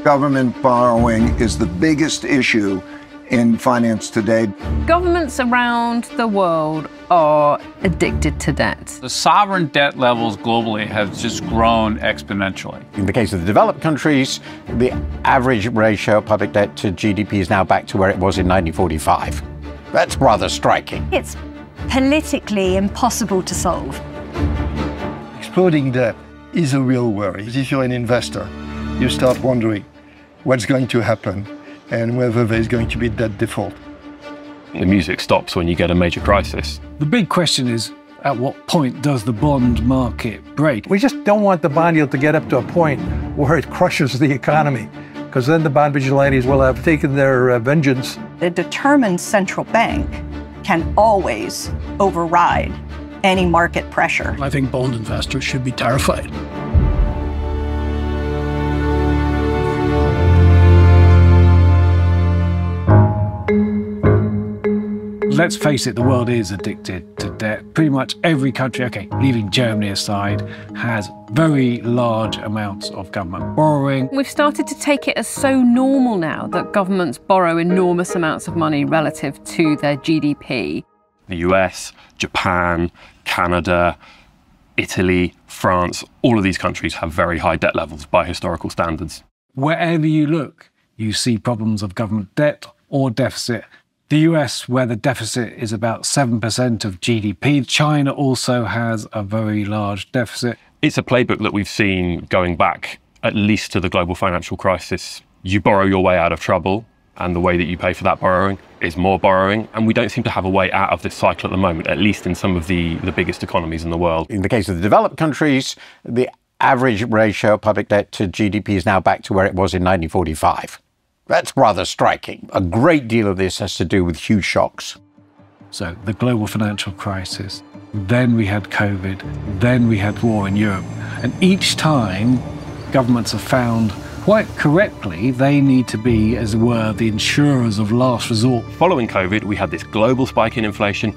Government borrowing is the biggest issue in finance today. Governments around the world are addicted to debt. The sovereign debt levels globally have just grown exponentially. In the case of the developed countries, the average ratio of public debt to GDP is now back to where it was in 1945. That's rather striking. It's politically impossible to solve. Exploding debt is a real worry. If you're an investor, you start wondering what's going to happen and whether there's going to be debt default. The music stops when you get a major crisis. The big question is, at what point does the bond market break? We just don't want the bond yield to get up to a point where it crushes the economy, because then the bond vigilantes will have taken their vengeance. A determined central bank can always override any market pressure. I think bond investors should be terrified. Let's face it, the world is addicted to debt. Pretty much every country, okay, leaving Germany aside, has very large amounts of government borrowing. We've started to take it as so normal now that governments borrow enormous amounts of money relative to their GDP. The US, Japan, Canada, Italy, France, all of these countries have very high debt levels by historical standards. Wherever you look, you see problems of government debt or deficit. The US, where the deficit is about 7% of GDP. China also has a very large deficit. It's a playbook that we've seen going back at least to the global financial crisis. You borrow your way out of trouble, and the way that you pay for that borrowing is more borrowing. And we don't seem to have a way out of this cycle at the moment, at least in some of the biggest economies in the world. In the case of the developed countries, the average ratio of public debt to GDP is now back to where it was in 1945. That's rather striking. A great deal of this has to do with huge shocks. So the global financial crisis, then we had COVID, then we had war in Europe. And each time, governments have found, quite correctly, they need to be, as it were, the insurers of last resort. Following COVID, we had this global spike in inflation,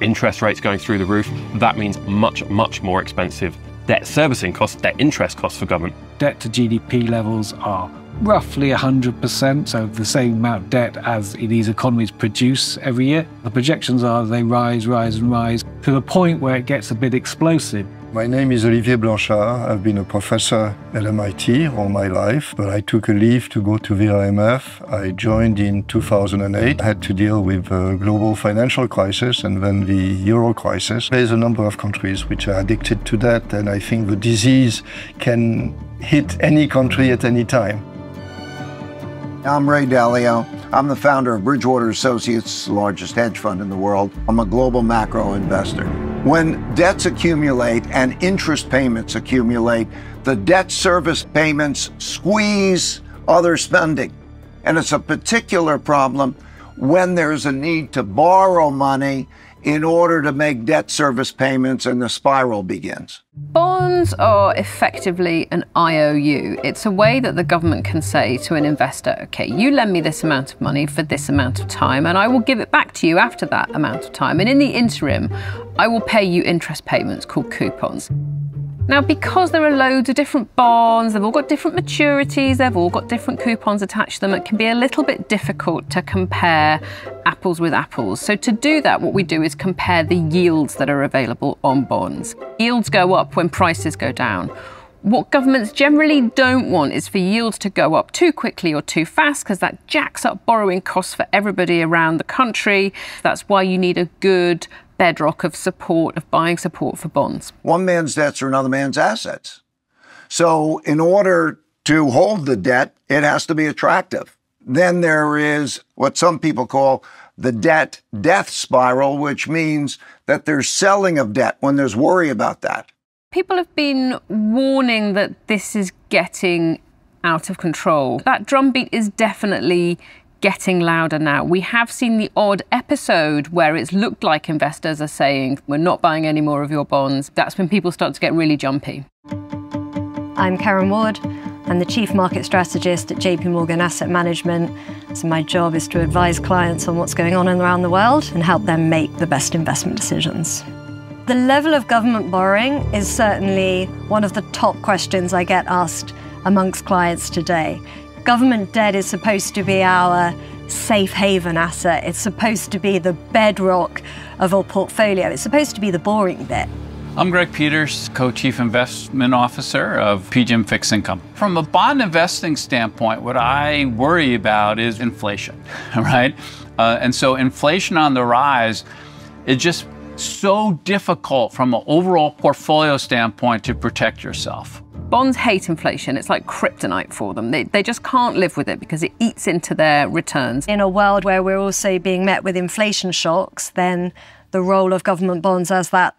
interest rates going through the roof. That means much, much more expensive debt servicing costs, debt interest costs for government. Debt to GDP levels are roughly 100%, so the same amount of debt as these economies produce every year. The projections are they rise and rise to the point where it gets a bit explosive. My name is Olivier Blanchard. I've been a professor at MIT all my life, but I took a leave to go to the IMF. I joined in 2008. I had to deal with the global financial crisis and then the euro crisis. There's a number of countries which are addicted to that, and I think the disease can hit any country at any time. I'm Ray Dalio. I'm the founder of Bridgewater Associates, the largest hedge fund in the world. I'm a global macro investor. When debts accumulate and interest payments accumulate, the debt service payments squeeze other spending. And it's a particular problem when there's a need to borrow money in order to make debt service payments and the spiral begins. Bonds are effectively an IOU. It's a way that the government can say to an investor, okay, you lend me this amount of money for this amount of time and I will give it back to you after that amount of time. And in the interim, I will pay you interest payments called coupons. Now, because there are loads of different bonds, they've all got different maturities, they've all got different coupons attached to them, it can be a little bit difficult to compare apples with apples. So to do that, what we do is compare the yields that are available on bonds. Yields go up when prices go down. What governments generally don't want is for yields to go up too quickly or too fast, because that jacks up borrowing costs for everybody around the country. That's why you need a good bedrock of support, of buying support for bonds. One man's debts are another man's assets. So in order to hold the debt, it has to be attractive. Then there is what some people call the debt death spiral, which means that there's selling of debt when there's worry about that. People have been warning that this is getting out of control. That drumbeat is definitely getting louder now. We have seen the odd episode where it's looked like investors are saying, we're not buying any more of your bonds. That's when people start to get really jumpy. I'm Karen Ward. I'm the Chief Market Strategist at JP Morgan Asset Management. So my job is to advise clients on what's going on around the world and help them make the best investment decisions. The level of government borrowing is certainly one of the top questions I get asked amongst clients today. Government debt is supposed to be our safe haven asset. It's supposed to be the bedrock of our portfolio. It's supposed to be the boring bit. I'm Greg Peters, Co-Chief Investment Officer of PGIM Fixed Income. From a bond investing standpoint, what I worry about is inflation, right? And so inflation on the rise is just so difficult from an overall portfolio standpoint to protect yourself. Bonds hate inflation. It's like kryptonite for them. They just can't live with it because it eats into their returns. In a world where we're also being met with inflation shocks, then the role of government bonds as that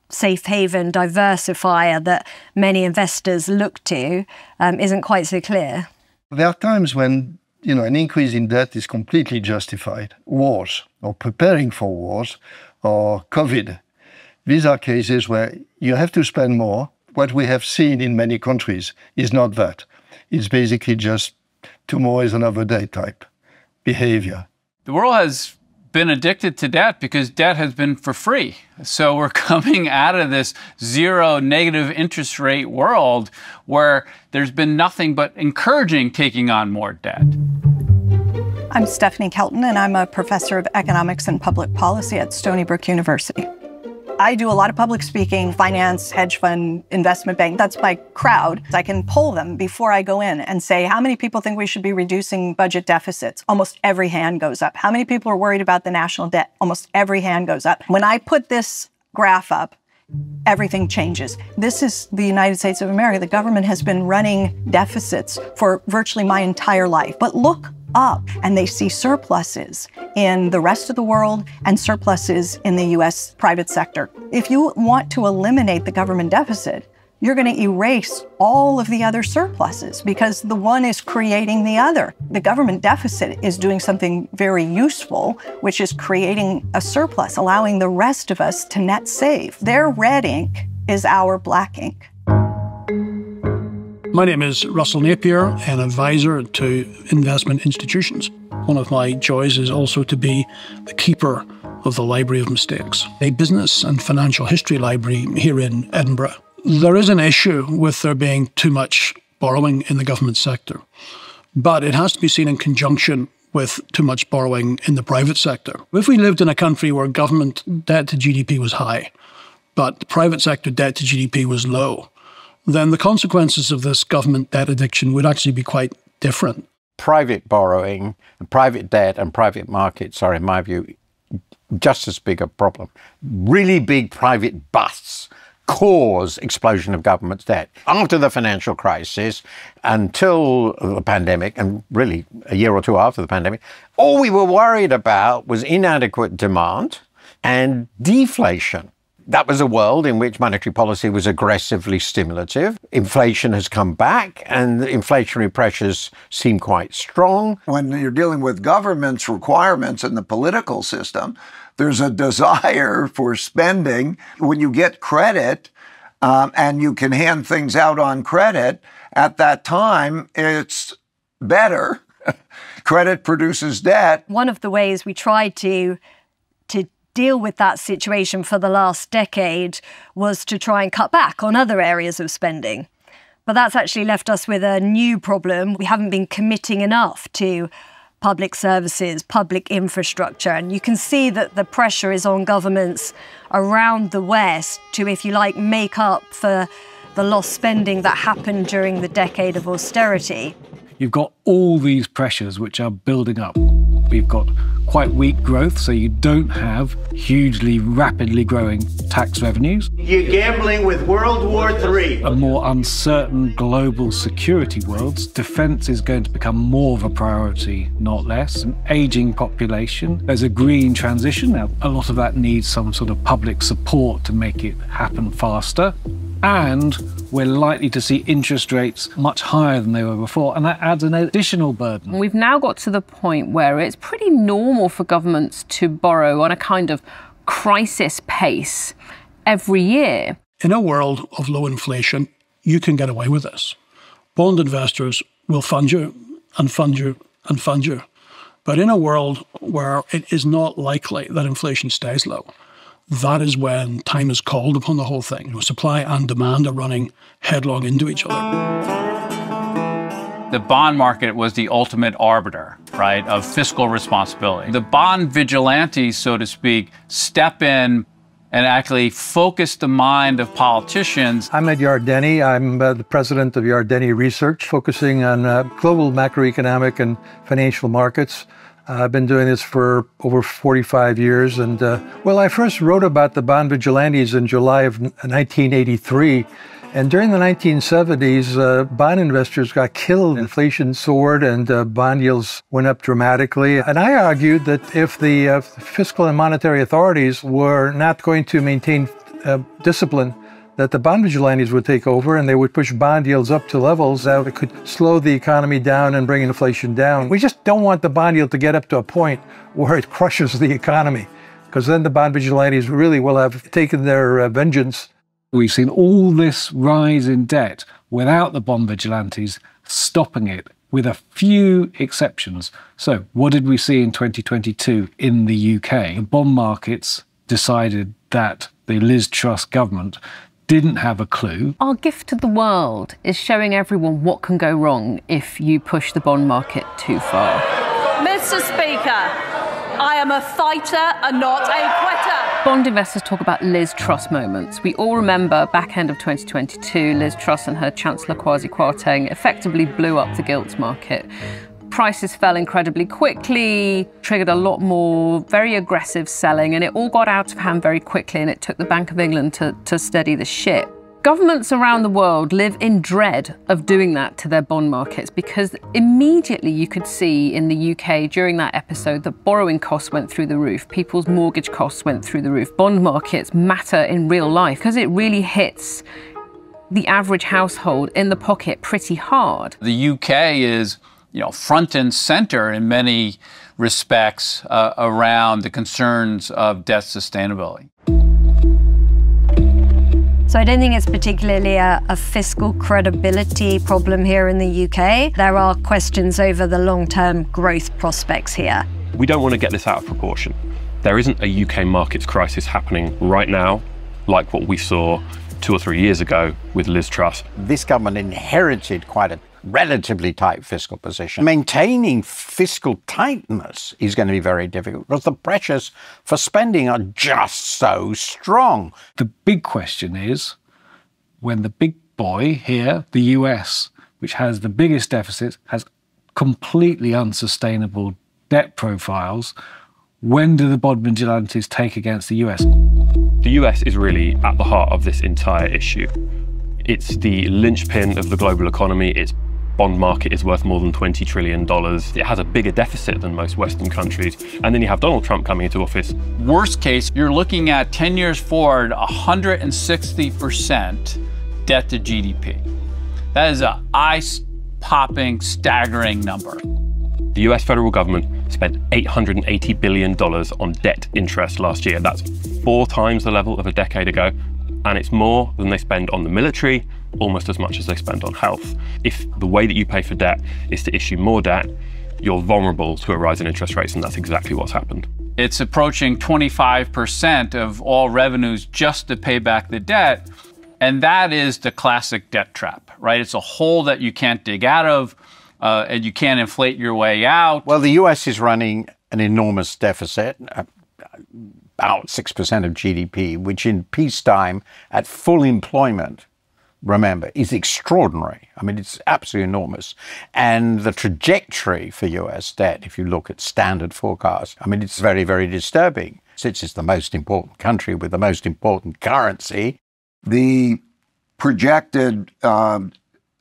safe haven diversifier that many investors look to isn't quite so clear. There are times when, an increase in debt is completely justified. Wars, or preparing for wars, or COVID. These are cases where you have to spend more. What we have seen in many countries is not that. It's basically just tomorrow is another day type behavior. The world has been addicted to debt because debt has been for free. So we're coming out of this zero negative interest rate world where there's been nothing but encouraging taking on more debt. I'm Stephanie Kelton, and I'm a professor of economics and public policy at Stony Brook University. I do a lot of public speaking, finance, hedge fund, investment bank. That's my crowd. I can poll them before I go in and say, how many people think we should be reducing budget deficits? Almost every hand goes up. How many people are worried about the national debt? Almost every hand goes up. When I put this graph up, everything changes. This is the United States of America. The government has been running deficits for virtually my entire life. But look up, and they see surpluses in the rest of the world and surpluses in the US private sector. If you want to eliminate the government deficit, you're going to erase all of the other surpluses because the one is creating the other. The government deficit is doing something very useful, which is creating a surplus, allowing the rest of us to net save. Their red ink is our black ink. My name is Russell Napier, an advisor to investment institutions. One of my joys is also to be the keeper of the Library of Mistakes, a business and financial history library here in Edinburgh. There is an issue with there being too much borrowing in the government sector, but it has to be seen in conjunction with too much borrowing in the private sector. If we lived in a country where government debt to GDP was high, but the private sector debt to GDP was low, then the consequences of this government debt addiction would actually be quite different. Private borrowing, private debt and private markets are, in my view, just as big a problem. Really big private busts cause explosion of government debt. After the financial crisis, until the pandemic, and really a year or two after the pandemic, all we were worried about was inadequate demand and deflation. That was a world in which monetary policy was aggressively stimulative. Inflation has come back and the inflationary pressures seem quite strong. When you're dealing with government's requirements in the political system, there's a desire for spending. When you get credit and you can hand things out on credit, at that time, it's better. Credit produces debt. One of the ways we tried to deal with that situation for the last decade was to try and cut back on other areas of spending. But that's actually left us with a new problem. We haven't been committing enough to public services, public infrastructure. And you can see that the pressure is on governments around the West to, if you like, make up for the lost spending that happened during the decade of austerity. You've got all these pressures which are building up. We've got quite weak growth, so you don't have hugely rapidly growing tax revenues. You're gambling with World War III. A more uncertain global security world, defence is going to become more of a priority, not less. An ageing population. There's a green transition. Now, a lot of that needs some sort of public support to make it happen faster. And we're likely to see interest rates much higher than they were before, and that adds an additional burden. We've now got to the point where it's pretty normal for governments to borrow on a kind of crisis pace every year. In a world of low inflation, you can get away with this. Bond investors will fund you and fund you and fund you. But in a world where it is not likely that inflation stays low, that is when time is called upon the whole thing. Supply and demand are running headlong into each other. The bond market was the ultimate arbiter, right, of fiscal responsibility. The bond vigilantes, so to speak, step in and actually focus the mind of politicians. I'm Ed Yardeni. I'm the president of Yardeni Research, focusing on global macroeconomic and financial markets. I've been doing this for over 45 years. And well, I first wrote about the bond vigilantes in July of 1983. And during the 1970s, bond investors got killed. Inflation soared and bond yields went up dramatically. And I argued that if the fiscal and monetary authorities were not going to maintain discipline, that the bond vigilantes would take over and they would push bond yields up to levels that could slow the economy down and bring inflation down. We just don't want the bond yield to get up to a point where it crushes the economy, because then the bond vigilantes really will have taken their vengeance. We've seen all this rise in debt without the bond vigilantes stopping it, with a few exceptions. So what did we see in 2022 in the UK? The bond markets decided that the Liz Truss government didn't have a clue. Our gift to the world is showing everyone what can go wrong if you push the bond market too far. Mr. Speaker, I am a fighter and not a quitter. Bond investors talk about Liz Truss moments. We all remember back end of 2022, Liz Truss and her Chancellor Kwasi Kwarteng effectively blew up the gilts market. Prices fell incredibly quickly, triggered a lot more very aggressive selling, and it all got out of hand very quickly, and it took the Bank of England to steady the ship. Governments around the world live in dread of doing that to their bond markets, because immediately you could see in the UK during that episode that borrowing costs went through the roof, people's mortgage costs went through the roof. Bond markets matter in real life because it really hits the average household in the pocket pretty hard. The UK is, front and center in many respects around the concerns of debt sustainability. So I don't think it's particularly a fiscal credibility problem here in the UK. There are questions over the long-term growth prospects here. We don't want to get this out of proportion. There isn't a UK markets crisis happening right now, like what we saw 2 or 3 years ago with Liz Truss. This government inherited quite a relatively tight fiscal position. Maintaining fiscal tightness is going to be very difficult because the pressures for spending are just so strong. The big question is, when the big boy here, the US, which has the biggest deficits, has completely unsustainable debt profiles, when do the bond vigilantes take against the US? The US is really at the heart of this entire issue. It's the linchpin of the global economy. Its bond market is worth more than $20 trillion. It has a bigger deficit than most Western countries. And then you have Donald Trump coming into office. Worst case, you're looking at 10 years forward, 160% debt to GDP. That is an eye-popping, staggering number. The US federal government spent $880 billion on debt interest last year. That's 4 times the level of a decade ago. And it's more than they spend on the military, almost as much as they spend on health. If the way that you pay for debt is to issue more debt, you're vulnerable to a rise in interest rates, and that's exactly what's happened. It's approaching 25% of all revenues just to pay back the debt, and that is the classic debt trap, right? It's a hole that you can't dig out of, and you can't inflate your way out. Well, the US is running an enormous deficit, about 6% of GDP, which in peacetime at full employment, remember, is extraordinary. I mean, it's absolutely enormous. And the trajectory for US debt, if you look at standard forecasts, I mean, it's very, very disturbing. Since it's the most important country with the most important currency. The projected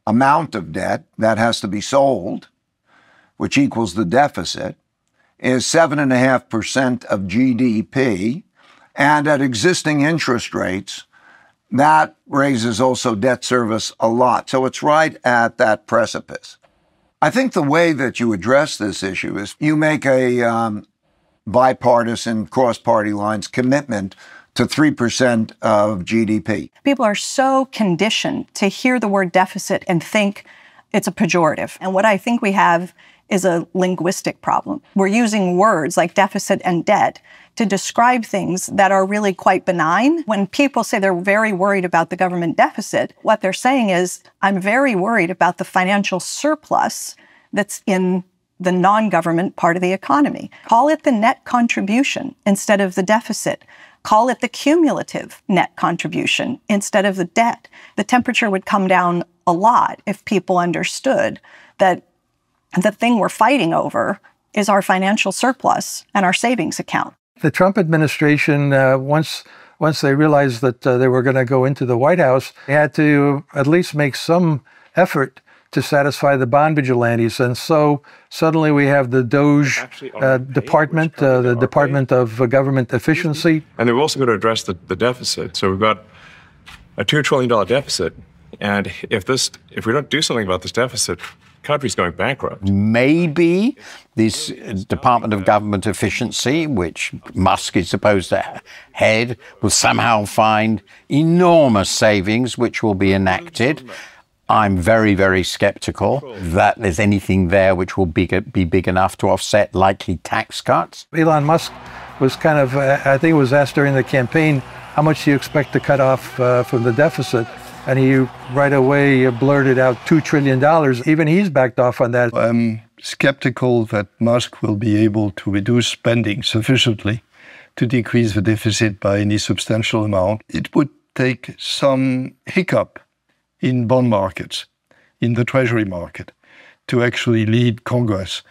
amount of debt that has to be sold, which equals the deficit, is 7.5% of GDP. And at existing interest rates, that raises also debt service a lot. So it's right at that precipice. I think the way that you address this issue is you make a bipartisan, cross-party lines commitment to 3% of GDP. People are so conditioned to hear the word deficit and think it's a pejorative. And what I think we have is a linguistic problem. We're using words like deficit and debt to describe things that are really quite benign. When people say they're very worried about the government deficit, what they're saying is, I'm very worried about the financial surplus that's in the non-government part of the economy. Call it the net contribution instead of the deficit. Call it the cumulative net contribution instead of the debt. The temperature would come down a lot if people understood that the thing we're fighting over is our financial surplus and our savings account. The Trump administration, once they realized that they were going to go into the White House, they had to at least make some effort to satisfy the bond vigilantes. And so suddenly we have the DOGE department, the Department of Government Efficiency. And they're also going to address the deficit. So we've got a $2 trillion deficit. And if we don't do something about this deficit, the country's going bankrupt. Maybe this Department of Government Efficiency, which Musk is supposed to head, will somehow find enormous savings which will be enacted. I'm very, very skeptical that there's anything there which will be big enough to offset likely tax cuts. Elon Musk was kind of, I think it was asked during the campaign, how much do you expect to cut off from the deficit? And he right away blurted out $2 trillion. Even he's backed off on that. I'm skeptical that Musk will be able to reduce spending sufficiently to decrease the deficit by any substantial amount. It would take some hiccup in bond markets, in the treasury market, to actually lead Congress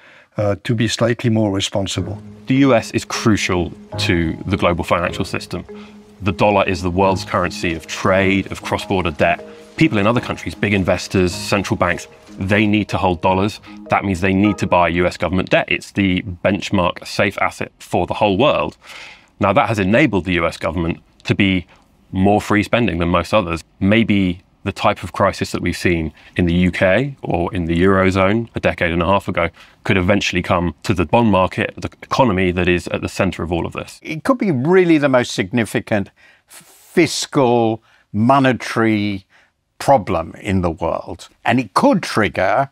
to be slightly more responsible. The US is crucial to the global financial system. The dollar is the world's currency of trade, of cross-border debt. People in other countries, big investors, central banks, they need to hold dollars. That means they need to buy US government debt. It's the benchmark safe asset for the whole world. Now, that has enabled the US government to be more free spending than most others. Maybe the type of crisis that we've seen in the UK or in the Eurozone a decade and a half ago could eventually come to the bond market, the economy that is at the centre of all of this. It could be really the most significant fiscal, monetary problem in the world. And it could trigger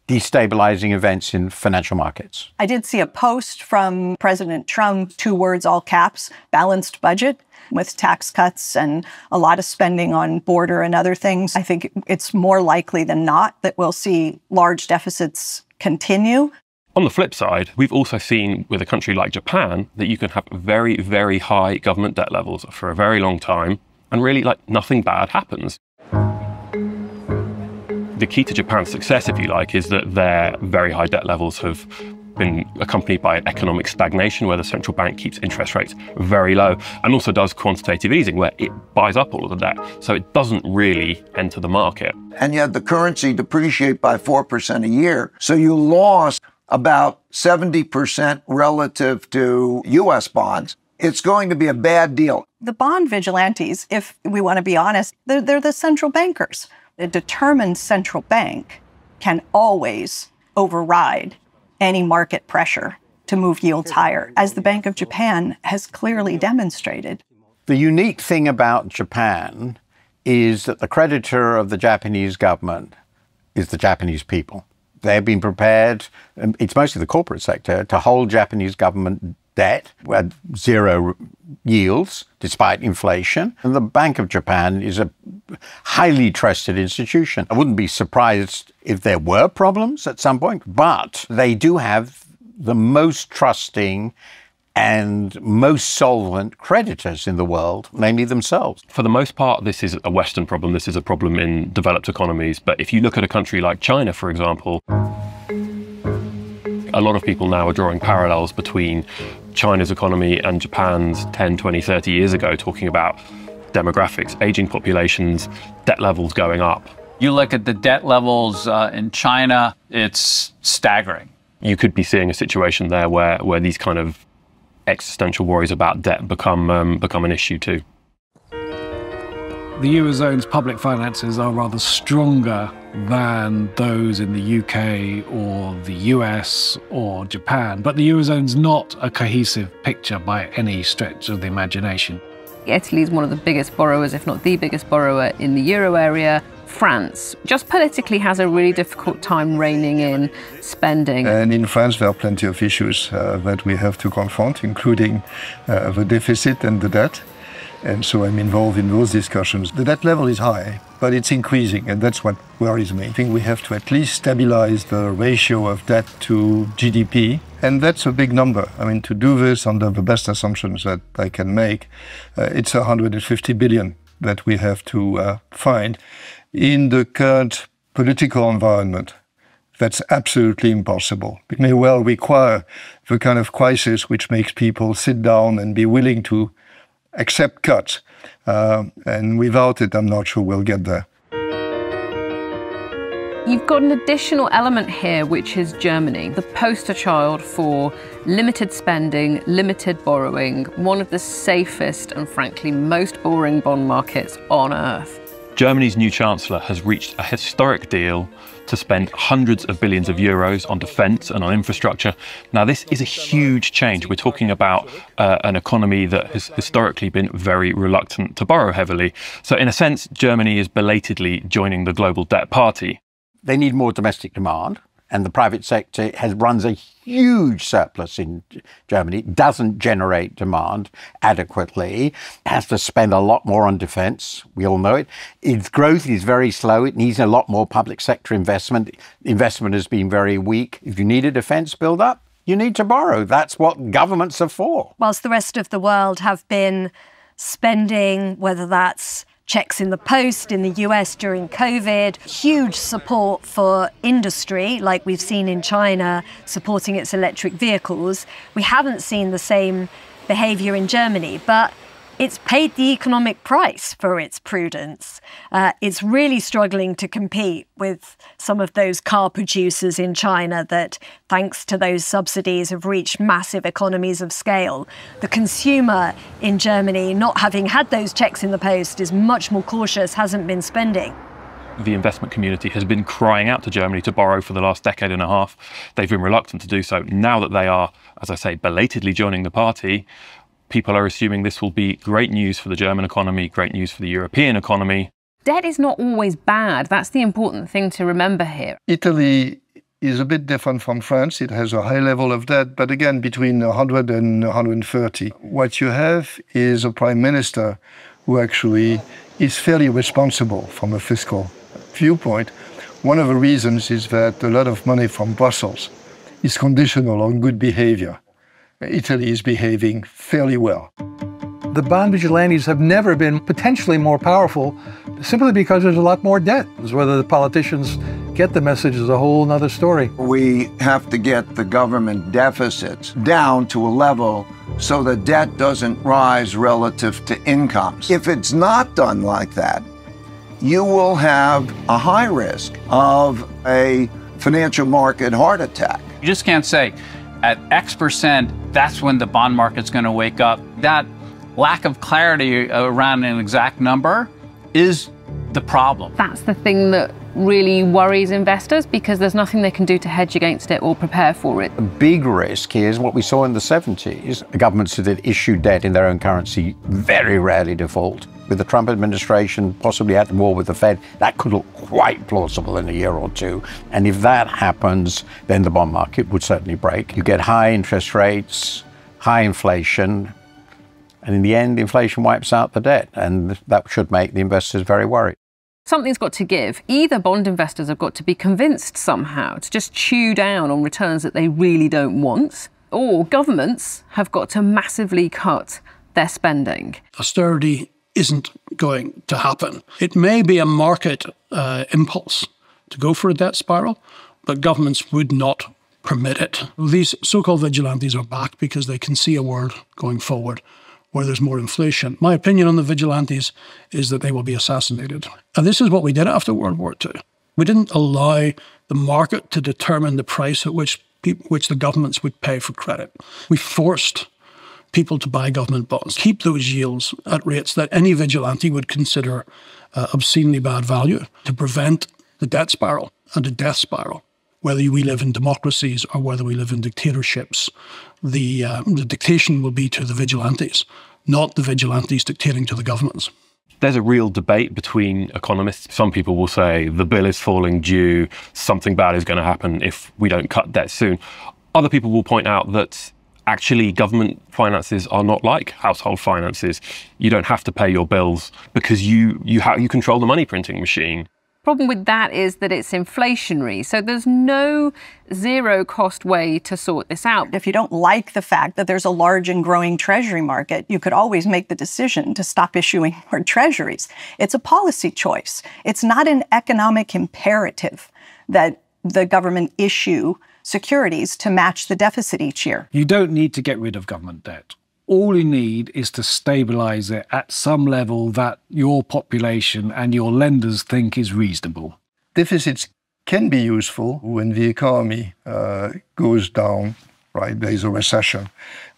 destabilizing events in financial markets. I did see a post from President Trump, 2 words, all caps, balanced budget, with tax cuts and a lot of spending on border and other things. I think it's more likely than not that we'll see large deficits continue. On the flip side, we've also seen with a country like Japan that you can have very, very high government debt levels for a very long time and really nothing bad happens. The key to Japan's success, if you like, is that their very high debt levels have been accompanied by an economic stagnation where the central bank keeps interest rates very low and also does quantitative easing where it buys up all of the debt. So it doesn't really enter the market. And you had the currency depreciate by 4% a year. So you lost about 70% relative to US bonds. It's going to be a bad deal. The bond vigilantes, if we want to be honest, they're the central bankers. A determined central bank can always override any market pressure to move yields higher, as the Bank of Japan has clearly demonstrated. The unique thing about Japan is that the creditor of the Japanese government is the Japanese people. They've been prepared, and it's mostly the corporate sector, to hold Japanese government debt at zero yields despite inflation. And the Bank of Japan is a highly trusted institution. I wouldn't be surprised if there were problems at some point, but they do have the most trusting and most solvent creditors in the world, namely themselves. For the most part, this is a Western problem. This is a problem in developed economies. But if you look at a country like China, for example, a lot of people now are drawing parallels between China's economy and Japan's 10, 20, 30 years ago, talking about demographics, aging populations, debt levels going up. You look at the debt levels in China, it's staggering. You could be seeing a situation there where these kind of existential worries about debt become an issue too. The Eurozone's public finances are rather stronger than those in the UK or the US or Japan, but the Eurozone's not a cohesive picture by any stretch of the imagination. Italy is one of the biggest borrowers, if not the biggest borrower in the euro area. France just politically has a really difficult time reining in spending. And in France, there are plenty of issues that we have to confront, including the deficit and the debt. And so I'm involved in those discussions. The debt level is high, but it's increasing, and that's what worries me. I think we have to at least stabilize the ratio of debt to GDP, and that's a big number. I mean, to do this under the best assumptions that I can make, it's 150 billion that we have to find. In the current political environment, that's absolutely impossible. It may well require the kind of crisis which makes people sit down and be willing to accept cuts. And without it, I'm not sure we'll get there. You've got an additional element here, which is Germany, the poster child for limited spending, limited borrowing, one of the safest and frankly most boring bond markets on earth. Germany's new chancellor has reached a historic deal to spend hundreds of billions of euros on defence and on infrastructure. Now, this is a huge change. We're talking about an economy that has historically been very reluctant to borrow heavily. So in a sense, Germany is belatedly joining the global debt party. They need more domestic demand, and the private sector runs a huge surplus in Germany. It doesn't generate demand adequately, has to spend a lot more on defence. We all know it. Its growth is very slow. It needs a lot more public sector investment. Investment has been very weak. If you need a defence build-up, you need to borrow. That's what governments are for. Whilst the rest of the world have been spending, whether that's checks in the post in the US during COVID, huge support for industry, like we've seen in China supporting its electric vehicles. We haven't seen the same behaviour in Germany, but it's paid the economic price for its prudence. It's really struggling to compete with some of those car producers in China that, thanks to those subsidies, have reached massive economies of scale. The consumer in Germany, not having had those checks in the post, is much more cautious, hasn't been spending. The investment community has been crying out to Germany to borrow for the last decade and a half. They've been reluctant to do so. Now that they are, as I say, belatedly joining the party, people are assuming this will be great news for the German economy, great news for the European economy. Debt is not always bad. That's the important thing to remember here. Italy is a bit different from France. It has a high level of debt, but again, between 100 and 130. What you have is a prime minister who actually is fairly responsible from a fiscal viewpoint. One of the reasons is that a lot of money from Brussels is conditional on good behavior. Italy is behaving fairly well. The bond vigilantes have never been potentially more powerful simply because there's a lot more debt. Whether the politicians get the message is a whole other story. We have to get the government deficits down to a level so the debt doesn't rise relative to incomes. If it's not done like that, you will have a high risk of a financial market heart attack. You just can't say, at X percent, that's when the bond market's going to wake up. That lack of clarity around an exact number is the problem. That's the thing that really worries investors, because there's nothing they can do to hedge against it or prepare for it. A big risk here is what we saw in the 70s. Governments that issue debt in their own currency very rarely default. With the Trump administration possibly at war with the Fed, that could look quite plausible in a year or two. And if that happens, then the bond market would certainly break. You get high interest rates, high inflation, and in the end, inflation wipes out the debt. And that should make the investors very worried. Something's got to give. Either bond investors have got to be convinced somehow to just chew down on returns that they really don't want, or governments have got to massively cut their spending. Austerity isn't going to happen. It may be a market impulse to go for a debt spiral, but governments would not permit it. These so-called vigilantes are back because they can see a world going forward where there's more inflation. My opinion on the vigilantes is that they will be assassinated. And this is what we did after World War II. We didn't allow the market to determine the price at which the governments would pay for credit. We forced people to buy government bonds, keep those yields at rates that any vigilante would consider obscenely bad value, to prevent the debt spiral and the death spiral. Whether we live in democracies or whether we live in dictatorships, the dictation will be to the vigilantes, not the vigilantes dictating to the governments. There's a real debate between economists. Some people will say the bill is falling due, something bad is going to happen if we don't cut debt soon. Other people will point out that actually government finances are not like household finances. You don't have to pay your bills because you control the money printing machine. Problem with that is that it's inflationary, so there's no zero-cost way to sort this out. If you don't like the fact that there's a large and growing treasury market, you could always make the decision to stop issuing more treasuries. It's a policy choice. It's not an economic imperative that the government issue securities to match the deficit each year. You don't need to get rid of government debt. All you need is to stabilise it at some level that your population and your lenders think is reasonable. Deficits can be useful when the economy goes down, right? There is a recession.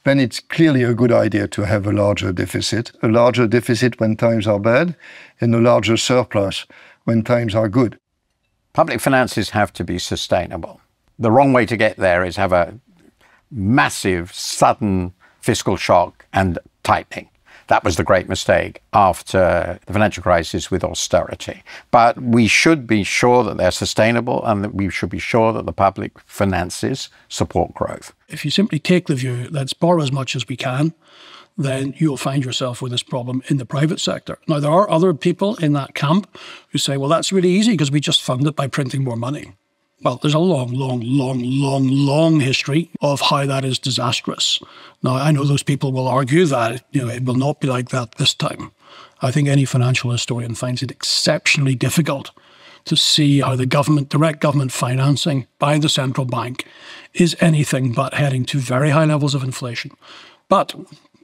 Then it's clearly a good idea to have a larger deficit when times are bad, and a larger surplus when times are good. Public finances have to be sustainable. The wrong way to get there is have a massive, sudden fiscal shock and tightening. That was the great mistake after the financial crisis with austerity. But we should be sure that they're sustainable and that we should be sure that the public finances support growth. If you simply take the view, let's borrow as much as we can, then you'll find yourself with this problem in the private sector. Now, there are other people in that camp who say, well, that's really easy because we just fund it by printing more money. Well, there's a long history of how that is disastrous. Now, I know those people will argue that it will not be like that this time. I think any financial historian finds it exceptionally difficult to see how the direct government financing by the central bank is anything but heading to very high levels of inflation. But,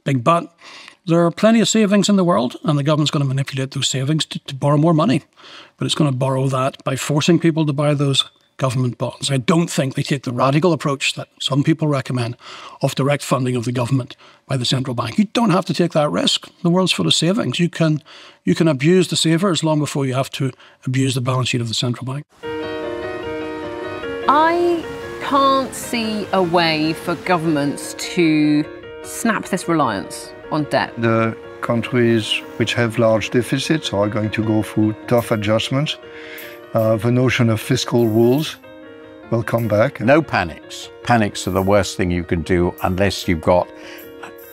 big but, there are plenty of savings in the world, and the government's going to manipulate those savings to borrow more money. But it's going to borrow that by forcing people to buy those government bonds. I don't think they take the radical approach that some people recommend of direct funding of the government by the central bank. You don't have to take that risk. The world's full of savings. You can abuse the savers long before you have to abuse the balance sheet of the central bank. I can't see a way for governments to snap this reliance on debt. The countries which have large deficits are going to go through tough adjustments. The notion of fiscal rules will come back. No panics. Panics are the worst thing you can do unless you've got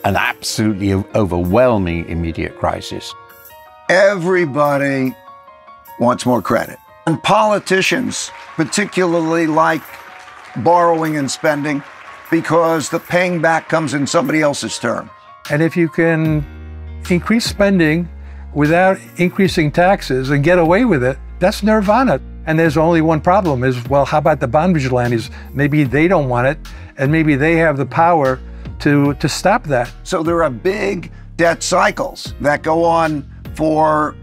an absolutely overwhelming immediate crisis. Everybody wants more credit. And politicians particularly like borrowing and spending because the paying back comes in somebody else's term. And if you can increase spending without increasing taxes and get away with it, that's nirvana. And there's only one problem is, well, how about the bond vigilantes? Maybe they don't want it, and maybe they have the power to stop that. So there are big debt cycles that go on for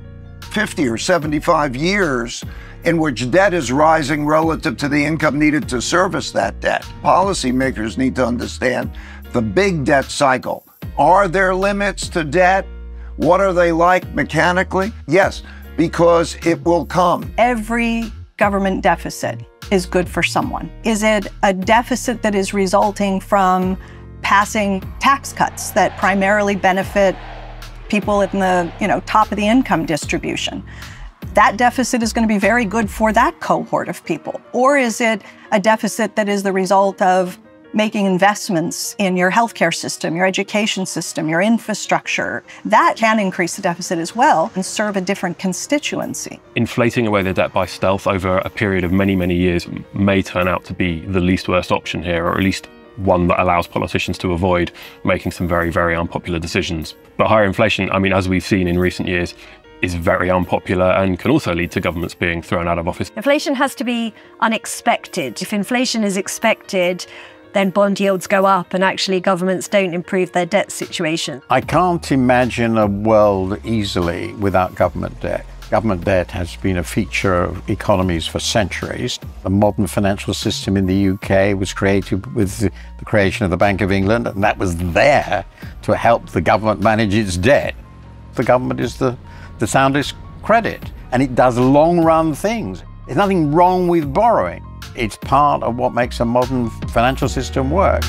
50 or 75 years in which debt is rising relative to the income needed to service that debt. Policymakers need to understand the big debt cycle. Are there limits to debt? What are they like mechanically? Yes, because it will come. Every government deficit is good for someone. Is it a deficit that is resulting from passing tax cuts that primarily benefit people in the top of the income distribution? That deficit is going to be very good for that cohort of people. Or is it a deficit that is the result of making investments in your healthcare system, your education system, your infrastructure? That can increase the deficit as well and serve a different constituency. Inflating away the debt by stealth over a period of many, many years may turn out to be the least worst option here, or at least one that allows politicians to avoid making some very, very unpopular decisions. But higher inflation, I mean, as we've seen in recent years, is very unpopular and can also lead to governments being thrown out of office. Inflation has to be unexpected. If inflation is expected, then bond yields go up and actually governments don't improve their debt situation. I can't imagine a world easily without government debt. Government debt has been a feature of economies for centuries. The modern financial system in the UK was created with the creation of the Bank of England, and that was there to help the government manage its debt. The government is the soundest credit, and it does long-run things. There's nothing wrong with borrowing. It's part of what makes a modern financial system work.